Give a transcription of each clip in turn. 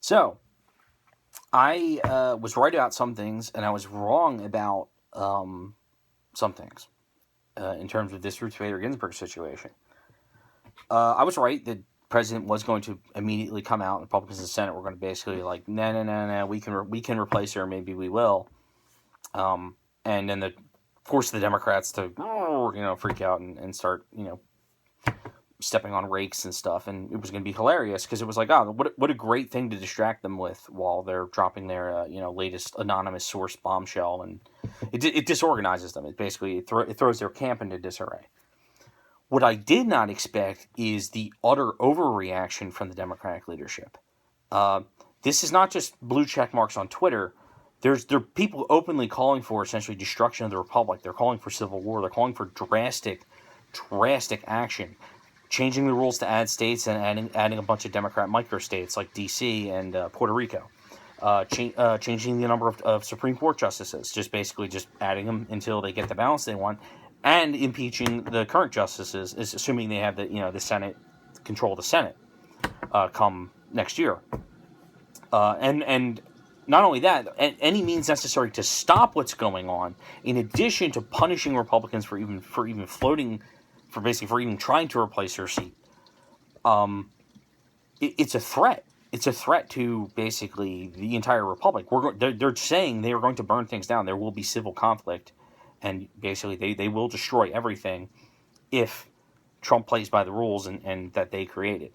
So, I was right about some things, and I was wrong about some things in terms of this Ruth Bader Ginsburg situation. I was right that the president was going to immediately come out, and Republicans in the Senate were going to basically like, no, we can replace her, maybe we will. And then force the Democrats to freak out and start stepping on rakes and stuff, and it was going to be hilarious because it was like, oh, what a great thing to distract them with while they're dropping their latest anonymous source bombshell, and it disorganizes them. It basically it throws their camp into disarray. What I did not expect is the utter overreaction from the Democratic leadership. This is not just blue check marks on Twitter. There are people openly calling for essentially destruction of the republic. They're calling for civil war. They're calling for drastic action. Changing the rules to add states and adding a bunch of Democrat microstates like D.C. and Puerto Rico. Changing the number of Supreme Court justices, just adding them until they get the balance they want, and impeaching the current justices, is assuming they have the Senate control the Senate come next year. And not only that, any means necessary to stop what's going on, in addition to punishing Republicans for even floating. For even trying to replace her seat, it's a threat. It's a threat to basically the entire republic. They're saying they are going to burn things down. There will be civil conflict, and basically they will destroy everything if Trump plays by the rules and that they created.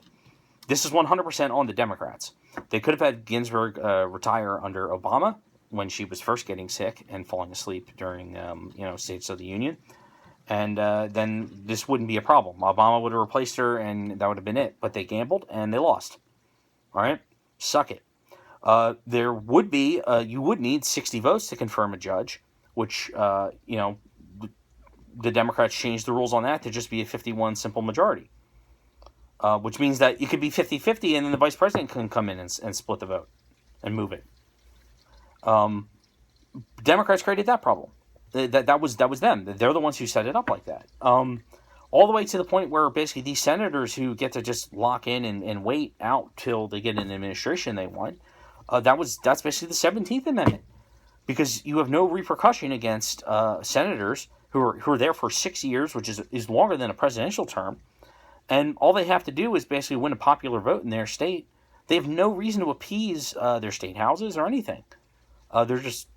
This is 100% on the Democrats. They could have had Ginsburg retire under Obama when she was first getting sick and falling asleep during States of the Union. And then this wouldn't be a problem. Obama would have replaced her, and that would have been it. But they gambled, and they lost. All right? Suck it. There would be, you would need 60 votes to confirm a judge, which, the Democrats changed the rules on that to just be a 51 simple majority. Which means that it could be 50-50, and then the vice president can come in and split the vote and move it. Democrats created that problem. That was them. They're the ones who set it up like that. All the way to the point where basically these senators who get to just lock in and wait out till they get an administration they want, that's basically the 17th Amendment, because you have no repercussion against senators who are there for 6 years, which is longer than a presidential term, and all they have to do is basically win a popular vote in their state. They have no reason to appease their state houses or anything. They're just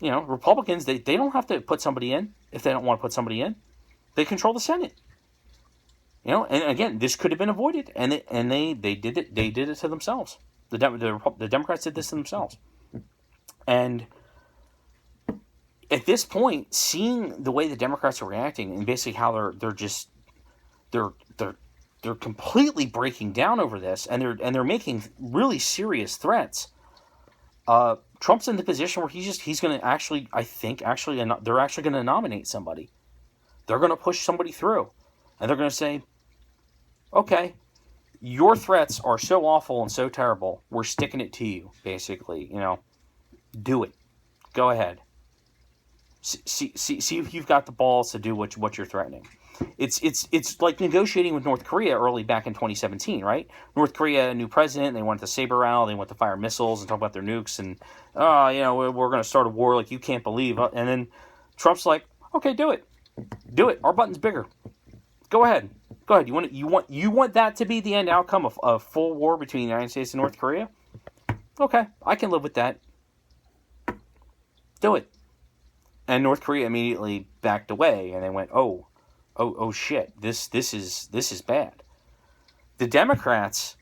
Republicans, they don't have to put somebody in if they don't want to put somebody in. They control the Senate. And again, this could have been avoided, and they did it. They did it to themselves. The Democrats did this to themselves. And at this point, seeing the way the Democrats are reacting and basically how they're completely breaking down over this, and they're making really serious threats. Trump's in the position where he's going to they're actually going to nominate somebody. They're going to push somebody through, and they're going to say, okay, your threats are so awful and so terrible, we're sticking it to you, basically. Do it. Go ahead. See if you've got the balls to do what you're threatening. It's like negotiating with North Korea early back in 2017, right? North Korea, a new president, they wanted to saber rattle, they want to fire missiles and talk about their nukes, and we're going to start a war like you can't believe. And then Trump's like, okay, do it. Our button's bigger. Go ahead. You want that to be the end outcome of a full war between the United States and North Korea? Okay, I can live with that. Do it. And North Korea immediately backed away, and they went, oh shit, this is bad. The Democrats,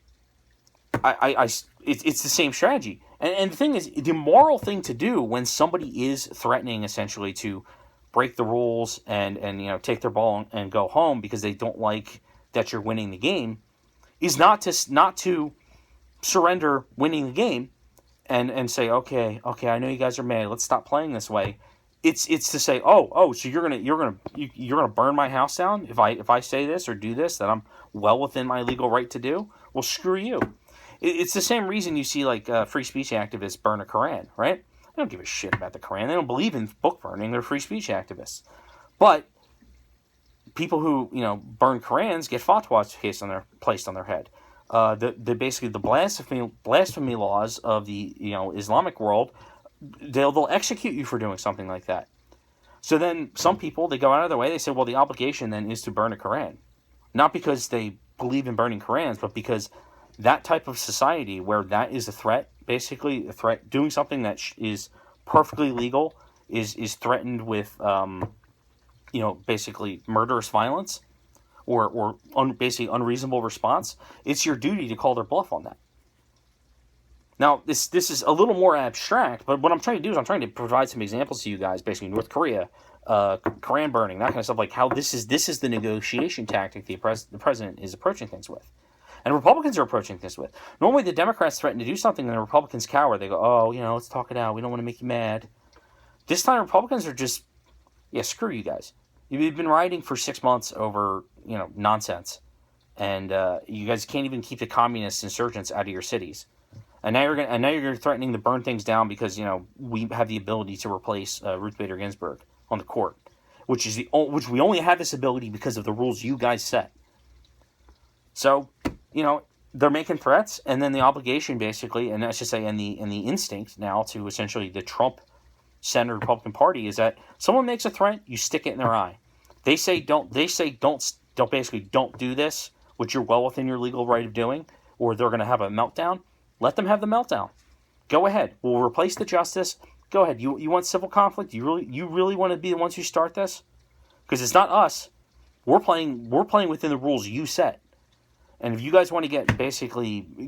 it's the same strategy. And the thing is, the moral thing to do when somebody is threatening essentially to break the rules and take their ball and go home because they don't like that you're winning the game, is not to surrender winning the game and say, okay, I know you guys are mad, let's stop playing this way. It's to say, so you're gonna burn my house down if I say this or do this that I'm well within my legal right to do. Well, screw you. It's the same reason you see like free speech activists burn a Koran, right? They don't give a shit about the Koran. They don't believe in book burning. They're free speech activists. But people who burn Korans get fatwas placed on their head. basically the blasphemy laws of the Islamic world, they'll execute you for doing something like that. So then some people, they go out of their way, they say, well, the obligation then is to burn a Quran. Not because they believe in burning Qurans, but because that type of society where that is a threat, basically a threat, doing something that is perfectly legal is threatened with, basically murderous violence or basically unreasonable response, it's your duty to call their bluff on that. Now, this is a little more abstract, but what I'm trying to do is I'm trying to provide some examples to you guys, basically North Korea, Quran burning, that kind of stuff, like how this is the negotiation tactic the president is approaching things with. And Republicans are approaching this with. Normally the Democrats threaten to do something and the Republicans cower. They go, oh, let's talk it out. We don't want to make you mad. This time Republicans are just, screw you guys. You've been rioting for 6 months over, nonsense. And you guys can't even keep the communist insurgents out of your cities. And now you're threatening to burn things down because we have the ability to replace Ruth Bader Ginsburg on the court, which we only have this ability because of the rules you guys set. So they're making threats, and then the obligation basically, and I should say, and the instinct now to essentially the Trump-centered Republican Party is that someone makes a threat, you stick it in their eye. They say don't do this, which you're well within your legal right of doing, or they're going to have a meltdown. Let them have the meltdown. Go ahead. We'll replace the justice. Go ahead. You want civil conflict? You really want to be the ones who start this? Because it's not us. We're playing within the rules you set. And if you guys want to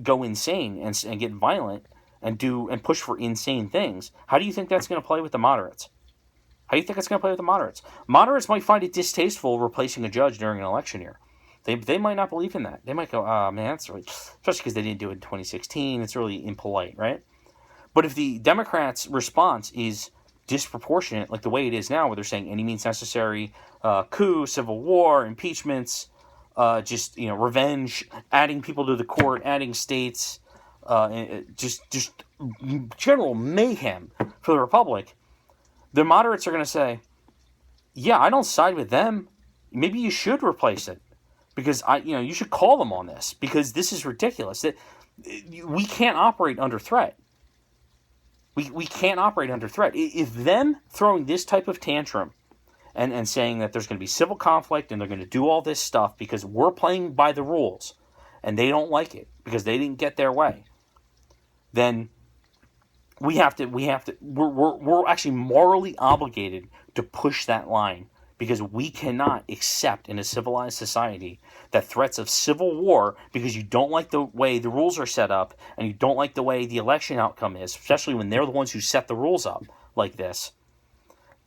go insane and get violent and push for insane things, how do you think that's going to play with the moderates? How do you think it's going to play with the moderates? Moderates might find it distasteful replacing a judge during an election year. They might not believe in that. They might go, oh, man, that's really... Especially because they didn't do it in 2016. It's really impolite, right? But if the Democrats' response is disproportionate, like the way it is now, where they're saying any means necessary, coup, civil war, impeachments, revenge, adding people to the court, adding states, just general mayhem for the Republic, the moderates are going to say, yeah, I don't side with them. Maybe you should replace it. Because you should call them on this, because this is ridiculous. That we can't operate under threat. We can't operate under threat. If them throwing this type of tantrum and saying that there's going to be civil conflict and they're going to do all this stuff because we're playing by the rules and they don't like it because they didn't get their way, then we're actually morally obligated to push that line. Because we cannot accept in a civilized society that threats of civil war, because you don't like the way the rules are set up and you don't like the way the election outcome is, especially when they're the ones who set the rules up like this.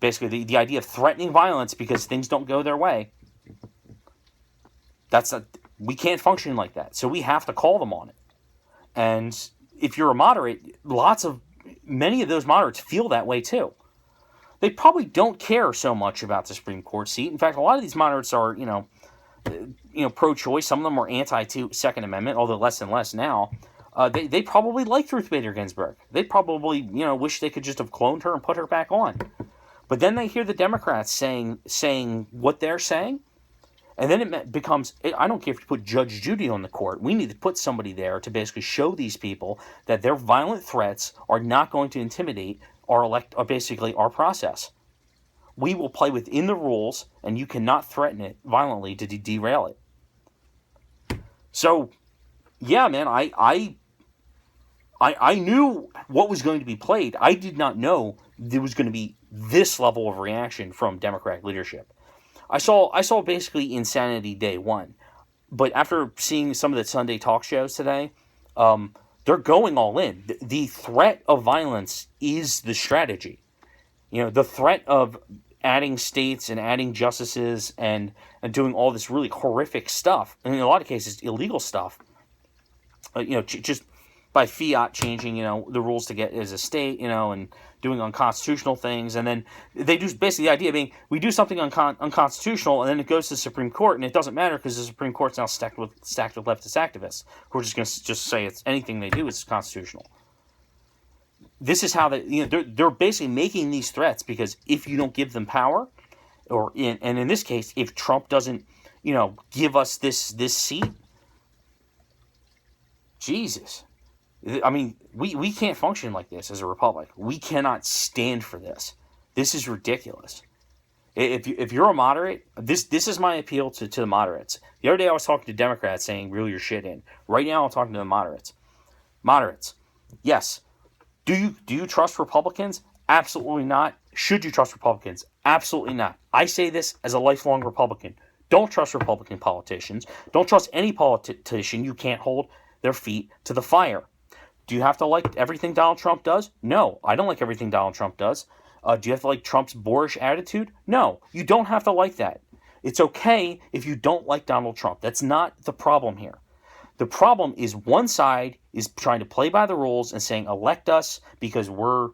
Basically, the idea of threatening violence because things don't go their way, we can't function like that. So we have to call them on it. And if you're a moderate, many of those moderates feel that way too. They probably don't care so much about the Supreme Court seat. In fact, a lot of these moderates are, pro-choice. Some of them are anti-Second Amendment, although less and less now. They probably like Ruth Bader Ginsburg. They probably, wish they could just have cloned her and put her back on. But then they hear the Democrats saying what they're saying, and then it becomes, I don't care if you put Judge Judy on the court. We need to put somebody there to basically show these people that their violent threats are not going to intimidate our process. We will play within the rules, and you cannot threaten it violently to derail it. So, yeah, man, I knew what was going to be played. I did not know there was going to be this level of reaction from Democratic leadership. I saw basically insanity day one, but after seeing some of the Sunday talk shows today, they're going all in. The threat of violence is the strategy. The threat of adding states and adding justices and doing all this really horrific stuff, and in a lot of cases illegal stuff, just by fiat changing, the rules to get as a state, and doing unconstitutional things. And then they do, basically the idea being, we do something unconstitutional and then it goes to the Supreme Court and it doesn't matter because the Supreme Court's now stacked with leftist activists who are just going to just say it's anything they do is constitutional. This is how they're basically making these threats because if you don't give them power, and in this case, if Trump doesn't, give us this seat, Jesus. I mean, we can't function like this as a republic. We cannot stand for this. This is ridiculous. If you're a moderate, this is my appeal to the moderates. The other day I was talking to Democrats saying, reel your shit in. Right now I'm talking to the moderates. Moderates, yes. Do you trust Republicans? Absolutely not. Should you trust Republicans? Absolutely not. I say this as a lifelong Republican. Don't trust Republican politicians. Don't trust any politician you can't hold their feet to the fire. Do you have to like everything Donald Trump does? No, I don't like everything Donald Trump does. Do you have to like Trump's boorish attitude? No, you don't have to like that. It's okay if you don't like Donald Trump. That's not the problem here. The problem is one side is trying to play by the rules and saying elect us because we're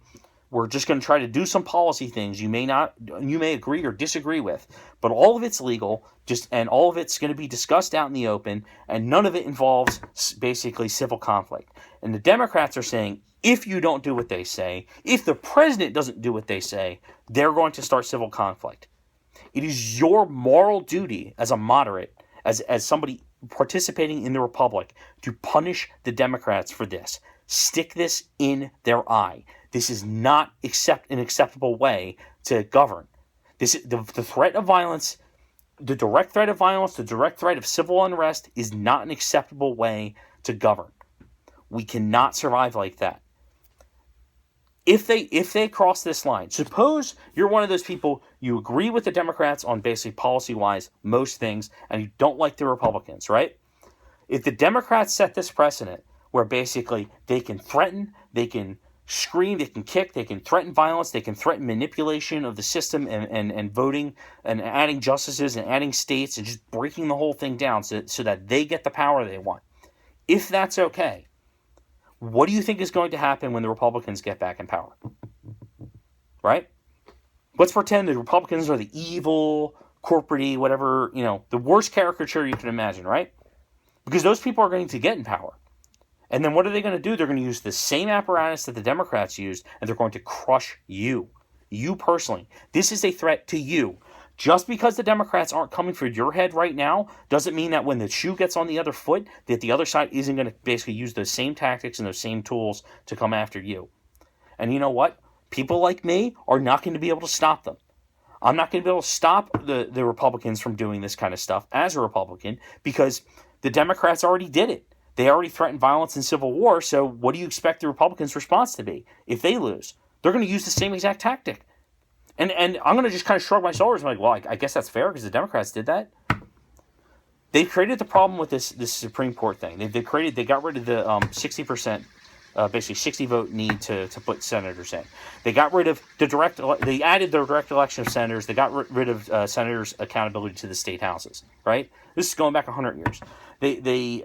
just going to try to do some policy things you may agree or disagree with, but all of it's legal, and all of it's going to be discussed out in the open, and none of it involves basically civil conflict. And the Democrats are saying, if you don't do what they say, if the president doesn't do what they say, they're going to start civil conflict. It is your moral duty as a moderate, as somebody participating in the republic, to punish the Democrats for this. Stick this in their eye. This is not an acceptable way to govern. This is the threat of violence, the direct threat of violence, the direct threat of civil unrest is not an acceptable way to govern. We cannot survive like that. If they cross this line, suppose you're one of those people, you agree with the Democrats on basically policy-wise most things, and you don't like the Republicans, right? If the Democrats set this precedent where basically they can threaten, they can scream, they can kick, they can threaten violence, they can threaten manipulation of the system and voting and adding justices and adding states and just breaking the whole thing down so that they get the power they want. If that's okay, what do you think is going to happen when the Republicans get back in power? Right? Let's pretend the Republicans are the evil, corporate-y, whatever, the worst caricature you can imagine, right? Because those people are going to get in power. And then what are they going to do? They're going to use the same apparatus that the Democrats used, and they're going to crush you. You personally. This is a threat to you. Just because the Democrats aren't coming for your head right now doesn't mean that when the shoe gets on the other foot, that the other side isn't going to basically use those same tactics and those same tools to come after you. And you know what? People like me are not going to be able to stop them. I'm not going to be able to stop the Republicans from doing this kind of stuff as a Republican because the Democrats already did it. They already threatened violence and civil war, so what do you expect the Republicans' response to be if they lose? They're going to use the same exact tactic. And I'm going to just kind of shrug my shoulders and be like, well, I guess that's fair because the Democrats did that. They created the problem with this Supreme Court thing. They got rid of the 60%, basically 60 vote need to put senators in. They got rid of they added the direct election of senators. They got rid of senators' accountability to the state houses, right? This is going back 100 years. They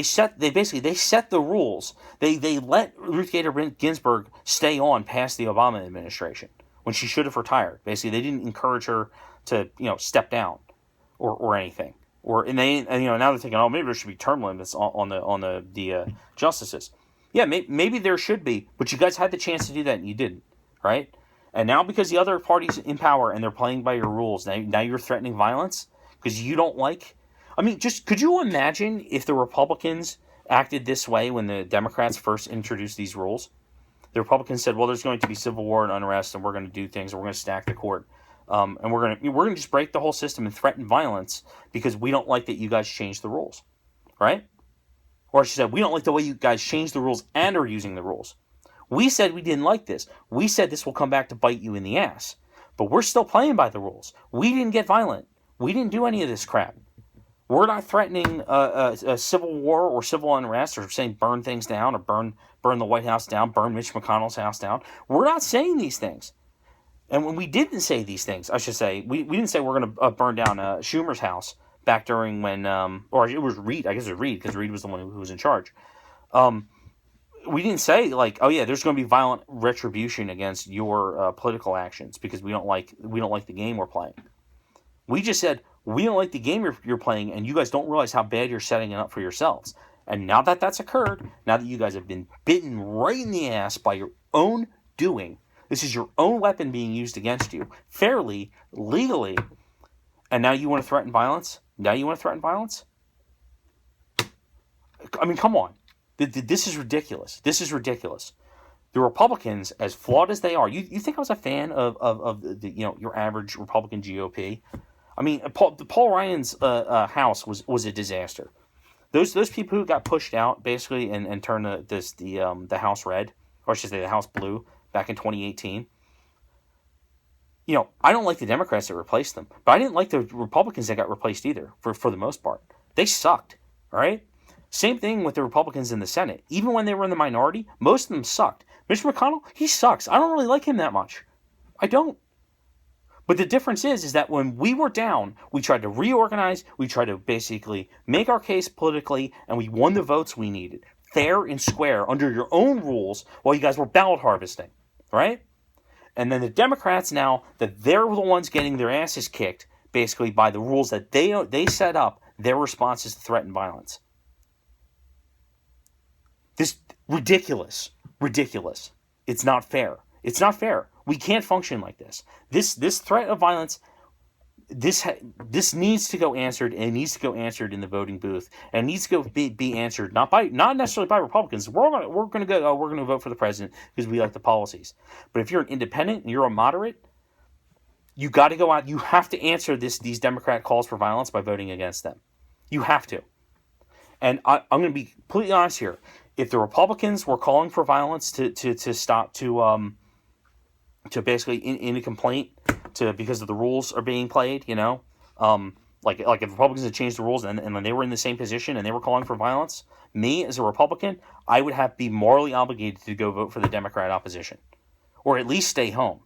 set the rules. They let Ruth Bader Ginsburg stay on past the Obama administration when she should have retired. Basically, they didn't encourage her to step down or anything. Now they're thinking, oh, maybe there should be term limits on the justices. Yeah, maybe there should be, but you guys had the chance to do that and you didn't, right? And now because the other party's in power and they're playing by your rules, now you're threatening violence because you don't like. I mean, just could you imagine if the Republicans acted this way when the Democrats first introduced these rules? The Republicans said, well, there's going to be civil war and unrest, and we're going to do things, and we're going to stack the court. And we're going to just break the whole system and threaten violence because we don't like that you guys changed the rules, right? Or she said, we don't like the way you guys changed the rules and are using the rules. We said we didn't like this. We said this will come back to bite you in the ass. But we're still playing by the rules. We didn't get violent. We didn't do any of this crap. We're not threatening a civil war or civil unrest or saying burn things down or burn the White House down, burn Mitch McConnell's house down. We're not saying these things. And when we didn't say these things, I should say, we didn't say we're going to burn down Schumer's house back during when, or it was Reid, I guess it was Reid, because Reid was the one who was in charge. We didn't say, like, oh yeah, there's going to be violent retribution against your political actions because we don't like the game we're playing. We just said, we don't like the game you're playing, and you guys don't realize how bad you're setting it up for yourselves. And now that that's occurred, now that you guys have been bitten right in the ass by your own doing, this is your own weapon being used against you, fairly, legally, and now you want to threaten violence? Now you want to threaten violence? I mean, come on. This is ridiculous. This is ridiculous. The Republicans, as flawed as they are, you think I was a fan of the your average Republican GOP? I mean, Paul Ryan's house was a disaster. Those people who got pushed out basically and turned the House red, or I should say the House blue, back in 2018. I don't like the Democrats that replaced them, but I didn't like the Republicans that got replaced either. For the most part, they sucked. All right. Same thing with the Republicans in the Senate. Even when they were in the minority, most of them sucked. Mitch McConnell, he sucks. I don't really like him that much. I don't. But the difference is that when we were down, we tried to reorganize, we tried to basically make our case politically, and we won the votes we needed. Fair and square, under your own rules, while you guys were ballot harvesting. Right? And then the Democrats now, that they're the ones getting their asses kicked, basically by the rules that they set up, their response is to threat and violence. This ridiculous. It's not fair. It's not fair. We can't function like this. This threat of violence, this needs to go answered, and it needs to go answered in the voting booth, and it needs to go be answered not necessarily by Republicans. We're going to vote for the president because we like the policies. But if you're an independent and you're a moderate, you got to go out. You have to answer these Democrat calls for violence by voting against them. You have to. And I'm going to be completely honest here. If the Republicans were calling for violence to stop to basically in a complaint because of the rules are being played, like if Republicans had changed the rules and when they were in the same position and they were calling for violence, me as a Republican, I would have to be morally obligated to go vote for the Democrat opposition, or at least stay home,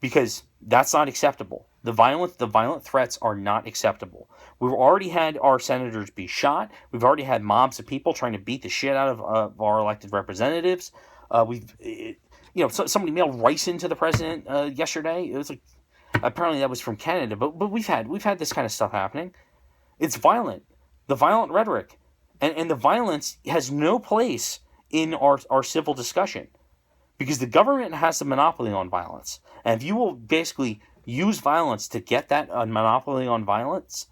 because that's not acceptable. The violent threats are not acceptable. We've already had our senators be shot. We've already had mobs of people trying to beat the shit out of our elected representatives. Somebody mailed rice into the president yesterday. It was like, apparently that was from Canada, but we've had this kind of stuff happening. It's violent, the violent rhetoric, and the violence has no place in our civil discussion, because the government has the monopoly on violence, and if you will basically use violence to get that monopoly on violence,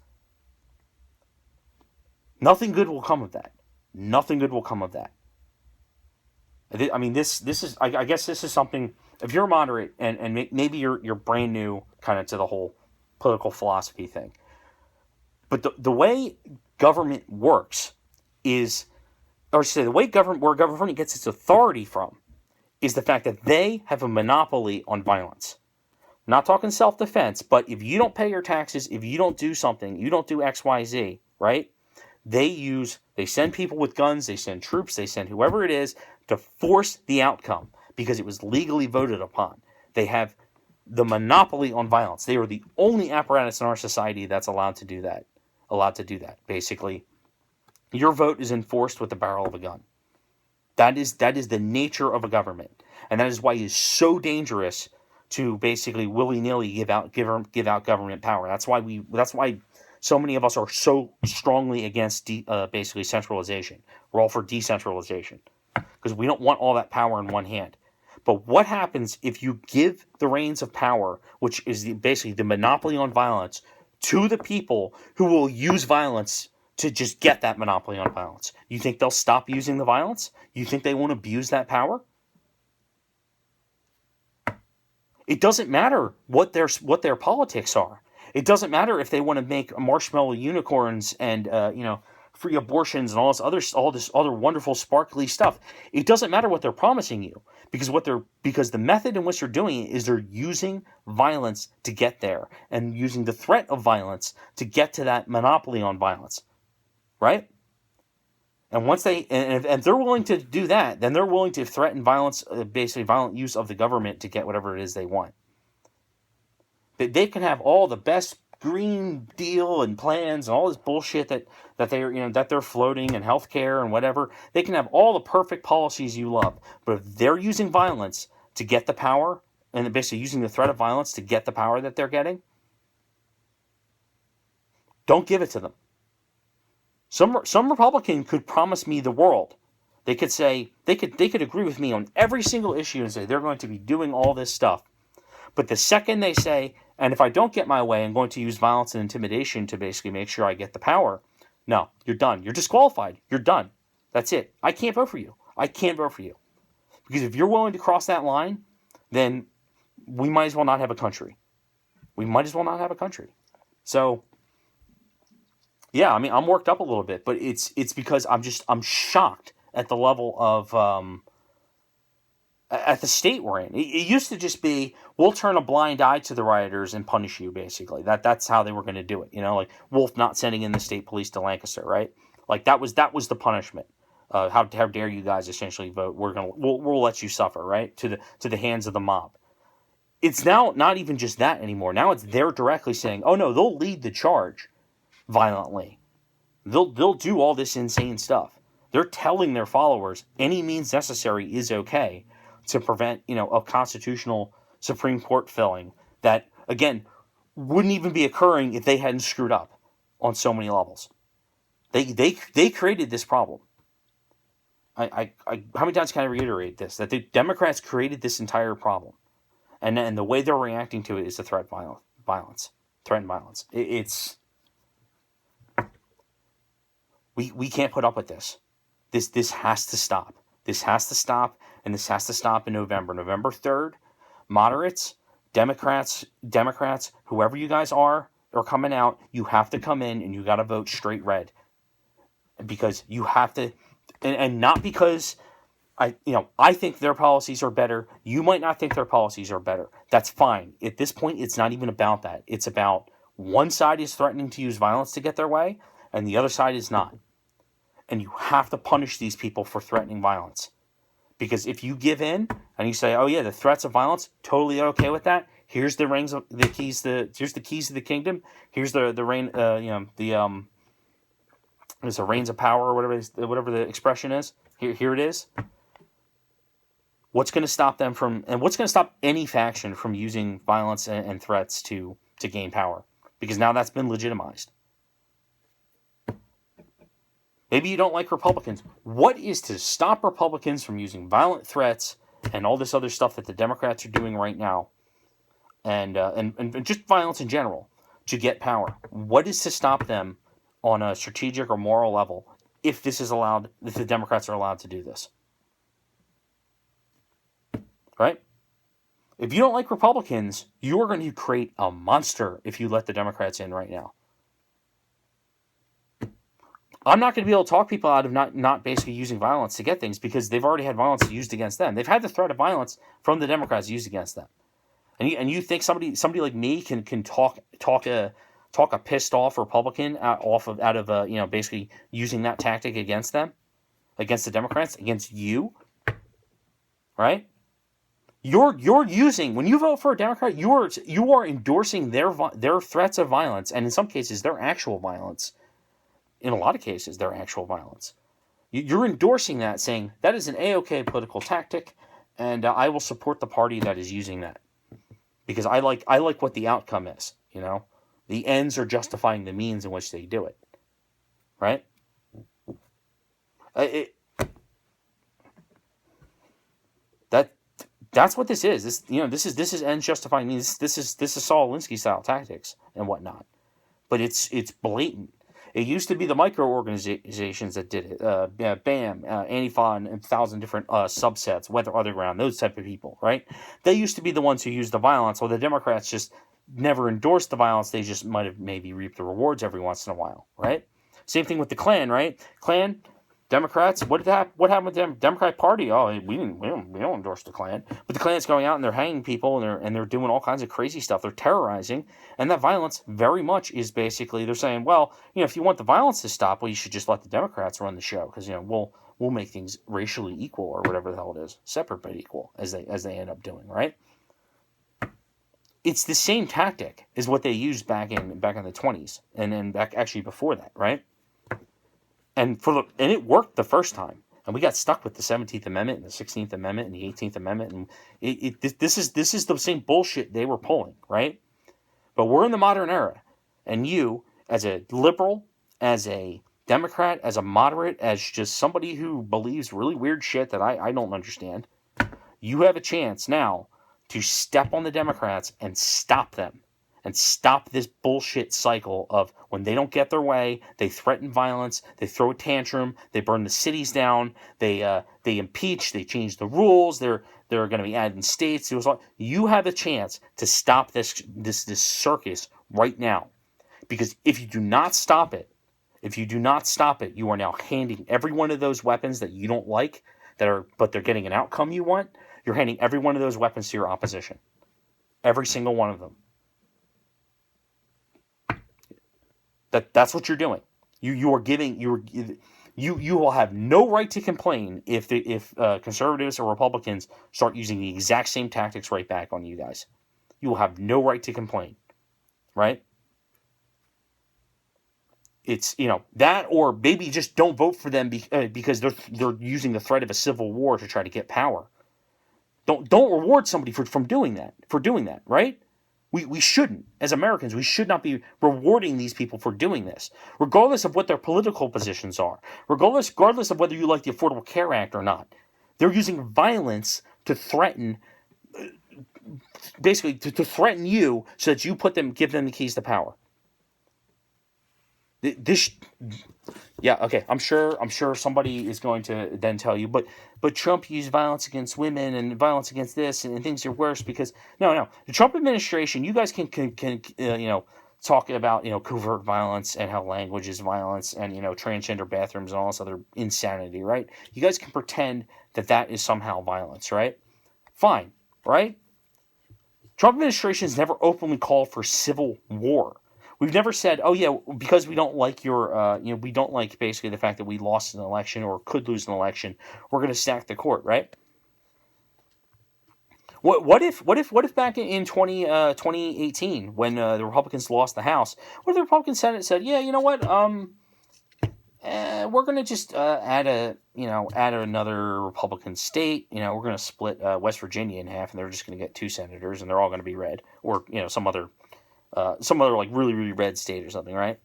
nothing good will come of that. Nothing good will come of that. I mean, this is, I guess this is something, if you're moderate and maybe you're brand new kind of to the whole political philosophy thing, but the way government works is, or I should say, the way where government gets its authority from is the fact that they have a monopoly on violence. Not talking self-defense, but if you don't pay your taxes, if you don't do something, you don't do X, Y, Z, right? They send people with guns, they send troops, they send whoever it is to force the outcome because it was legally voted upon. They have the monopoly on violence. They are the only apparatus in our society that's allowed to do that. Basically, your vote is enforced with the barrel of a gun. That is the nature of a government, and that is why it is so dangerous to basically willy-nilly give out government power. That's why so many of us are so strongly against basically centralization. We're all for decentralization because we don't want all that power in one hand. But what happens if you give the reins of power, which is basically the monopoly on violence, to the people who will use violence to just get that monopoly on violence? You think they'll stop using the violence? You think they won't abuse that power? It doesn't matter what their politics are. It doesn't matter if they want to make marshmallow unicorns and free abortions and all this other wonderful sparkly stuff. It doesn't matter what they're promising you, because the method in which they're doing it is they're using violence to get there, and using the threat of violence to get to that monopoly on violence, right? And once if they're willing to do that, then they're willing to threaten violence, basically violent use of the government to get whatever it is they want. They can have all the best Green Deal and plans and all this bullshit that they're floating, and healthcare and whatever. They can have all the perfect policies you love, but if they're using violence to get the power, and basically using the threat of violence to get the power that they're getting, don't give it to them. Some Republican could promise me the world. They could say they could agree with me on every single issue and say they're going to be doing all this stuff. But the second they say, and if I don't get my way, I'm going to use violence and intimidation to basically make sure I get the power, No, you're done. You're disqualified. You're done. That's it. I can't vote for you. I can't vote for you. Because if you're willing to cross that line, then we might as well not have a country. We might as well not have a country. So, yeah, I mean, I'm worked up a little bit, but it's because I'm shocked at the level of at the state we're in. It used to just be, we'll turn a blind eye to the rioters and punish you, basically. That's how they were going to do it. You know, like Wolf not sending in the state police to Lancaster, right? Like that was the punishment. How dare you guys essentially vote? We'll let you suffer, right? To the hands of the mob. It's now not even just that anymore. Now it's they're directly saying, oh no, they'll lead the charge violently. They'll do all this insane stuff. They're telling their followers any means necessary is okay to prevent, a constitutional Supreme Court filling that, again, wouldn't even be occurring if they hadn't screwed up on so many levels. They created this problem. I how many times can I reiterate this? That the Democrats created this entire problem, and the way they're reacting to it is to threaten violence. It's we can't put up with this. This has to stop. This has to stop, and this has to stop in November. November 3rd, moderates, Democrats, whoever you guys are coming out, you have to come in and you got to vote straight red. Because you have to, and not because I think their policies are better. You might not think their policies are better. That's fine. At this point, it's not even about that. It's about one side is threatening to use violence to get their way, and the other side is not. And you have to punish these people for threatening violence. Because if you give in and you say, "Oh yeah, the threats of violence, totally okay with that. Here's the keys to the kingdom. Here's the reign, there's the reigns of power or whatever the expression is. Here it is." What's going to stop them from, and what's going to stop any faction from using violence and threats to gain power? Because now that's been legitimized. Maybe you don't like Republicans. What is to stop Republicans from using violent threats and all this other stuff that the Democrats are doing right now, and just violence in general, to get power? What is to stop them on a strategic or moral level if this is allowed, if the Democrats are allowed to do this? Right? If you don't like Republicans, you are going to create a monster if you let the Democrats in right now. I'm not going to be able to talk people out of not basically using violence to get things, because they've already had violence used against them. They've had the threat of violence from the Democrats used against them. And you think somebody like me can talk a pissed off Republican out of basically using that tactic against them, against the Democrats, against you, right? You're using, when you vote for a Democrat, you are endorsing their threats of violence, and in some cases their actual violence. In a lot of cases, their actual violence. You're endorsing that, saying that is an A-OK political tactic, and I will support the party that is using that, because I like what the outcome is. The ends are justifying the means in which they do it, right? That's what this is. This is ends justifying means. This is Saul Alinsky style tactics and whatnot, but it's blatant. It used to be the micro-organizations that did it. BAM, Antifa, and 1,000 different subsets, Weather Underground, those type of people, right? They used to be the ones who used the violence, while the Democrats just never endorsed the violence. They just might have maybe reaped the rewards every once in a while, right? Same thing with the Klan, right? Klan, Democrats, what happened with the Democratic Party? Oh, we don't endorse the Klan, but the Klan's going out and they're hanging people and they're doing all kinds of crazy stuff. They're terrorizing, and that violence very much is basically they're saying, well, if you want the violence to stop, well, you should just let the Democrats run the show, because we'll make things racially equal, or whatever the hell it is, separate but equal, as they end up doing, right? It's the same tactic as what they used back in the 20s, and then back actually before that, right? And it worked the first time, and we got stuck with the 17th Amendment and the 16th Amendment and the 18th Amendment, and this is the same bullshit they were pulling, right? But we're in the modern era, and you, as a liberal, as a Democrat, as a moderate, as just somebody who believes really weird shit that I don't understand, you have a chance now to step on the Democrats and stop them, and stop this bullshit cycle of when they don't get their way, they threaten violence, they throw a tantrum, they burn the cities down, they impeach, they change the rules, they're going to be adding states. You have a chance to stop this circus right now, because if you do not stop it, you are now handing every one of those weapons that you don't like, but they're getting an outcome you want. You're handing every one of those weapons to your opposition, every single one of them. That's what you're doing. You will have no right to complain if conservatives or Republicans start using the exact same tactics right back on you guys. You will have no right to complain, right? It's that, or maybe just don't vote for them because they're using the threat of a civil war to try to get power. Don't reward somebody for doing that, right? We shouldn't. As Americans, we should not be rewarding these people for doing this, regardless of what their political positions are, regardless of whether you like the Affordable Care Act or not. They're using violence to threaten, basically to threaten you so that you give them the keys to power. Yeah, okay. I'm sure somebody is going to then tell you, but Trump used violence against women and violence against this, and things are worse because no. The Trump administration, you guys can talk about covert violence and how language is violence and transgender bathrooms and all this other insanity, right? You guys can pretend that is somehow violence, right? Fine, right? Trump administration has never openly called for civil war. We've never said, oh yeah, because we don't like we don't like basically the fact that we lost an election or could lose an election, we're going to sack the court, right? What if back in 2018 when the Republicans lost the House, what if the Republican Senate said, yeah, you know what, we're going to just add another Republican state, we're going to split West Virginia in half, and they're just going to get 2 senators, and they're all going to be red, or some other like really, really red state or something, right?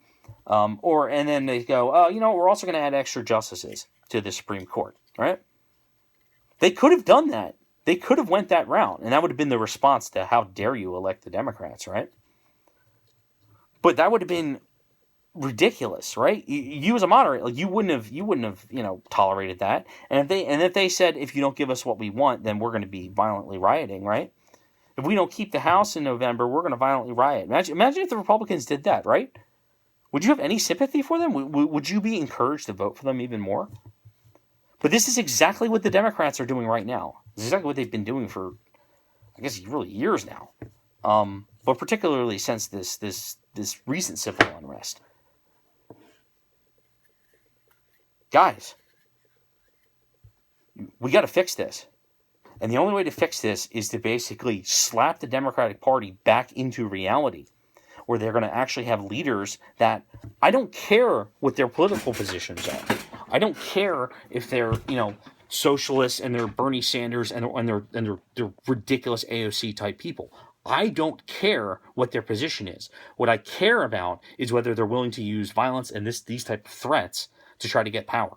And then they go, we're also going to add extra justices to the Supreme Court, right? They could have done that. They could have went that route, and that would have been the response to how dare you elect the Democrats, right? But that would have been ridiculous, right? You as a moderator, you wouldn't have tolerated that. And if they said, if you don't give us what we want, then we're going to be violently rioting, right? If we don't keep the House in November, we're going to violently riot. Imagine if the Republicans did that, right? Would you have any sympathy for them? Would you be encouraged to vote for them even more? But this is exactly what the Democrats are doing right now. This is exactly what they've been doing for, I guess, really years now. But particularly since this recent civil unrest. Guys, we got to fix this. And the only way to fix this is to basically slap the Democratic Party back into reality, where they're going to actually have leaders that, I don't care what their political positions are. I don't care if they're, socialists and they're Bernie Sanders and they're ridiculous AOC type people. I don't care what their position is. What I care about is whether they're willing to use violence and these type of threats to try to get power.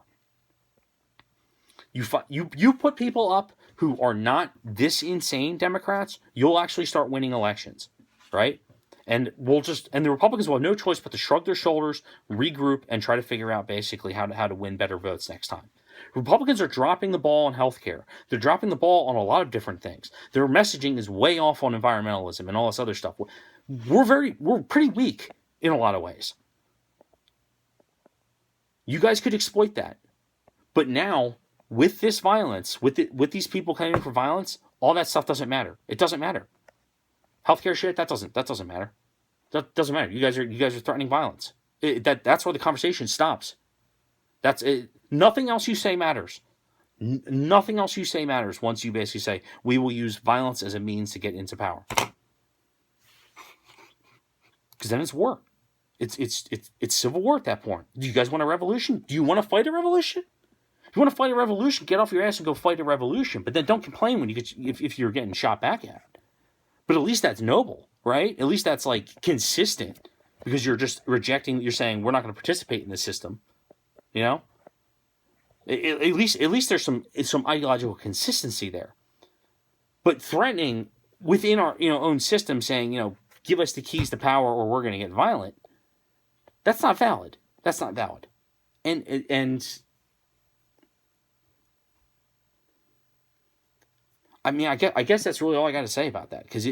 You put people up who are not this insane, Democrats, you'll actually start winning elections, right? And the Republicans will have no choice but to shrug their shoulders, regroup, and try to figure out basically how to win better votes next time. Republicans are dropping the ball on healthcare. They're dropping the ball on a lot of different things. Their messaging is way off on environmentalism and all this other stuff. We're pretty weak in a lot of ways. You guys could exploit that. But now, with this violence, with these people coming in for violence, all that stuff doesn't matter. It doesn't matter. Healthcare shit, that doesn't matter. That doesn't matter. You guys are threatening violence. That's where the conversation stops. That's it. Nothing else you say matters. Nothing else you say matters once you basically say, we will use violence as a means to get into power. Because then it's war. It's civil war at that point. Do you guys want a revolution? Do you want to fight a revolution? If you want to fight a revolution, get off your ass and go fight a revolution. But then don't complain when if you're getting shot back at. But at least that's noble, right? At least that's like consistent, because you're just rejecting. You're saying we're not going to participate in the system. At least there's some ideological consistency there. But threatening within our own system, saying give us the keys to power or we're going to get violent. That's not valid. That's not valid. And I mean, I guess that's really all I got to say about that, because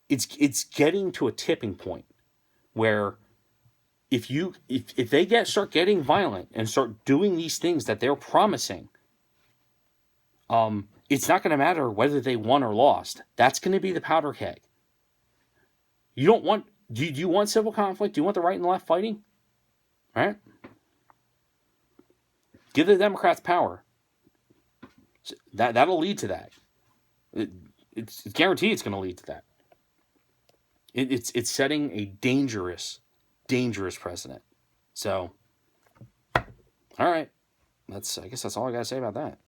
it's getting to a tipping point where if they start getting violent and start doing these things that they're promising, it's not going to matter whether they won or lost. That's going to be the powder keg. You don't want. Do you want civil conflict? Do you want the right and the left fighting? Right? Give the Democrats power. That'll lead to that. It's guaranteed it's going to lead to that. It's setting a dangerous precedent. So, all right. I guess that's all I got to say about that.